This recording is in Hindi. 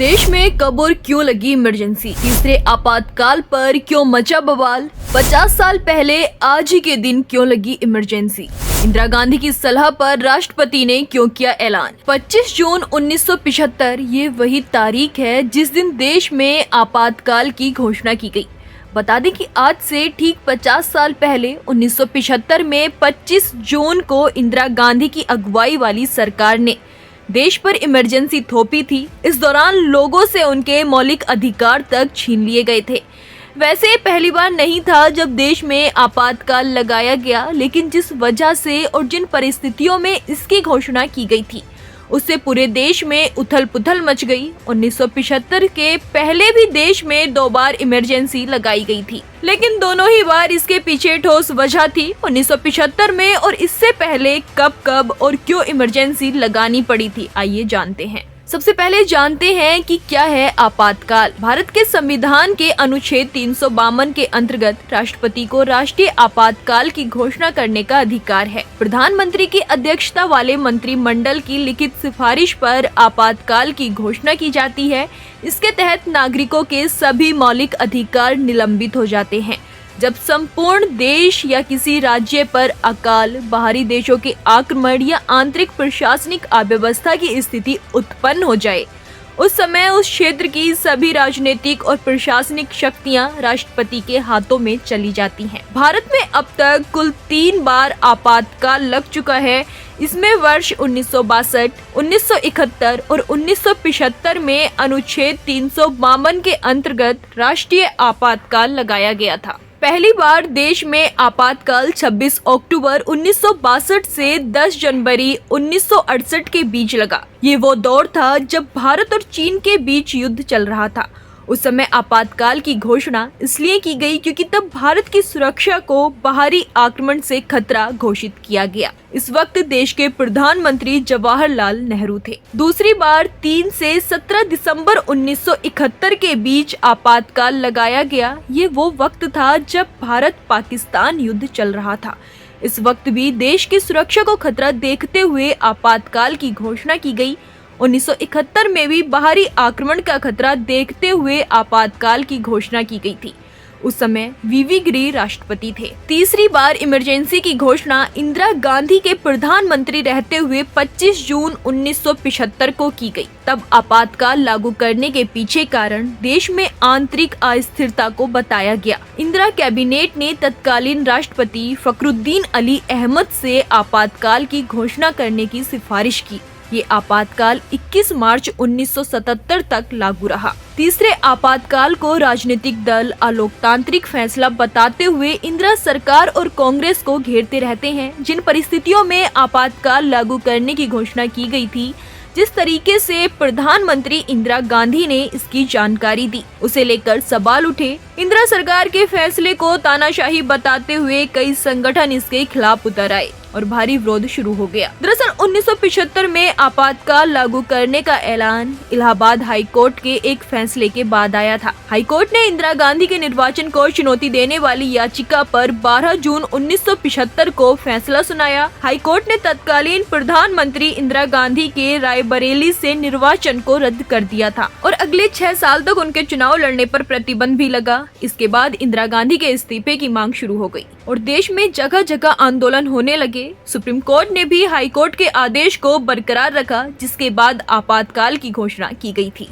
देश में कब और क्यों लगी इमरजेंसी? तीसरे आपातकाल पर क्यों मचा बवाल? 50 साल पहले आज ही के दिन क्यों लगी इमरजेंसी? इंदिरा गांधी की सलाह पर राष्ट्रपति ने क्यों किया ऐलान? 25 जून 1975 ये वही तारीख है जिस दिन देश में आपातकाल की घोषणा की गई। बता दें कि आज से ठीक 50 साल पहले 1975 में 25 जून को इंदिरा गांधी की अगुवाई वाली सरकार ने देश पर इमरजेंसी थोपी थी। इस दौरान लोगों से उनके मौलिक अधिकार तक छीन लिए गए थे। वैसे पहली बार नहीं था जब देश में आपातकाल लगाया गया, लेकिन जिस वजह से और जिन परिस्थितियों में इसकी घोषणा की गई थी उससे पूरे देश में उथल पुथल मच गई। 1975 के पहले भी देश में 2 बार इमरजेंसी लगाई गई थी, लेकिन दोनों ही बार इसके पीछे ठोस वजह थी। 1975 में और इससे पहले कब और क्यों इमरजेंसी लगानी पड़ी थी, आइए जानते हैं। सबसे पहले जानते हैं कि क्या है आपातकाल। भारत के संविधान के अनुच्छेद 352 के अंतर्गत राष्ट्रपति को राष्ट्रीय आपातकाल की घोषणा करने का अधिकार है। प्रधानमंत्री की अध्यक्षता वाले मंत्रिमंडल की लिखित सिफारिश पर आपातकाल की घोषणा की जाती है। इसके तहत नागरिकों के सभी मौलिक अधिकार निलंबित हो जाते हैं। जब संपूर्ण देश या किसी राज्य पर अकाल, बाहरी देशों के आक्रमण या आंतरिक प्रशासनिक अव्यवस्था की स्थिति उत्पन्न हो जाए, उस समय उस क्षेत्र की सभी राजनीतिक और प्रशासनिक शक्तियां राष्ट्रपति के हाथों में चली जाती हैं। भारत में अब तक कुल 3 बार आपातकाल लग चुका है। इसमें वर्ष 1962, 1971 और 1975 में अनुच्छेद 352 के अंतर्गत राष्ट्रीय आपातकाल लगाया गया था। पहली बार देश में आपातकाल 26 अक्टूबर 1962 से 10 जनवरी 1968 के बीच लगा। ये वो दौर था जब भारत और चीन के बीच युद्ध चल रहा था। उस समय आपातकाल की घोषणा इसलिए की गई क्योंकि तब भारत की सुरक्षा को बाहरी आक्रमण से खतरा घोषित किया गया। इस वक्त देश के प्रधानमंत्री जवाहरलाल नेहरू थे। दूसरी बार 3 से 17 दिसंबर 1971 के बीच आपातकाल लगाया गया। ये वो वक्त था जब भारत पाकिस्तान युद्ध चल रहा था। इस वक्त भी देश की सुरक्षा को खतरा देखते हुए आपातकाल की घोषणा की गई। 1971 में भी बाहरी आक्रमण का खतरा देखते हुए आपातकाल की घोषणा की गई थी। उस समय वीवी गिरी राष्ट्रपति थे। तीसरी बार इमरजेंसी की घोषणा इंदिरा गांधी के प्रधानमंत्री रहते हुए 25 जून 1975 को की गई। तब आपातकाल लागू करने के पीछे कारण देश में आंतरिक अस्थिरता को बताया गया। इंदिरा कैबिनेट ने तत्कालीन राष्ट्रपति फखरुद्दीन अली अहमद से आपातकाल की घोषणा करने की सिफारिश की। ये आपातकाल 21 मार्च 1977 तक लागू रहा। तीसरे आपातकाल को राजनीतिक दल अलोकतांत्रिक फैसला बताते हुए इंदिरा सरकार और कांग्रेस को घेरते रहते हैं। जिन परिस्थितियों में आपातकाल लागू करने की घोषणा की गई थी, जिस तरीके से प्रधानमंत्री इंदिरा गांधी ने इसकी जानकारी दी, उसे लेकर सवाल उठे। इंदिरा सरकार के फैसले को तानाशाही बताते हुए कई संगठन इसके खिलाफ उतर आए और भारी विरोध शुरू हो गया। दरअसल 1975 में आपातकाल लागू करने का ऐलान इलाहाबाद हाई कोर्ट के एक फैसले के बाद आया था। हाई कोर्ट ने इंदिरा गांधी के निर्वाचन को चुनौती देने वाली याचिका पर 12 जून 1975 को फैसला सुनाया। हाई कोर्ट ने तत्कालीन प्रधानमंत्री इंदिरा गांधी के रायबरेली से निर्वाचन को रद्द कर दिया था और अगले 6 साल तक उनके चुनाव लड़ने पर प्रतिबंध भी लगा। इसके बाद इंदिरा गांधी के इस्तीफे की मांग शुरू हो गई और देश में जगह जगह आंदोलन होने लगे। सुप्रीम कोर्ट ने भी हाई कोर्ट के आदेश को बरकरार रखा, जिसके बाद आपातकाल की घोषणा की गई थी।